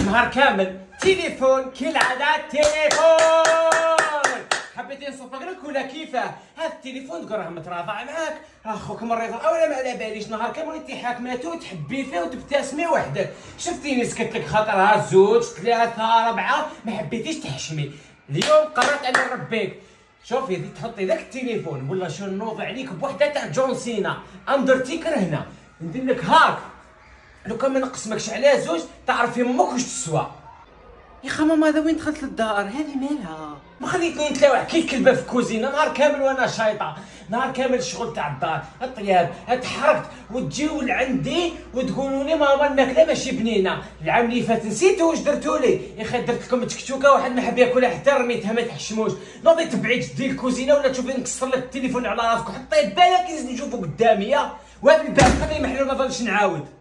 نهار كامل تليفون كالعادة تليفون. حبيتي نصفق لك ولا كيفاه؟ هذا التليفون تقول راه متراضع معاك، اخوك مريض اولا ما على باليش، نهار كامل انت حاكماتو وتحبي فيه وتبتسمي وحدك. شفتيني سكت لك خاطرها زوج ثلاثة أربعة ما حبيتيش تحشمي. اليوم قررت أن نربيك. شوفي تحطي ذاك التليفون ولا شو نوض عليك بوحدة تاع جون سينا، اندرتيكر هنا ندير لك هاك. لو كان ما نقسمكش على زوج تعرفي امك واش تسوى. يا خا ماما هذا وين دخلت للدار؟ هذه مالها؟ ما خليتني نتلاوع كي الكلبه في الكوزينه نهار كامل وانا شايطه، نهار كامل الشغل تاع الدار، الطياب، تحركت وتجيو لعندي وتقولوا لي ماما الماكله ماشي بنينه، العام اللي فات نسيتو واش درتوا لي؟ يا اخي درت لكم تكتوكه واحد ما حب ياكلها حتى رميتها ما تحشموش، نوضي تبعي تدي الكوزينه ولا تشوفي نكسر لك التليفون على راسك وحطيه بالك نشوفو قدامي يا وهذا الباب خليه محلول ما ظلش نعاود.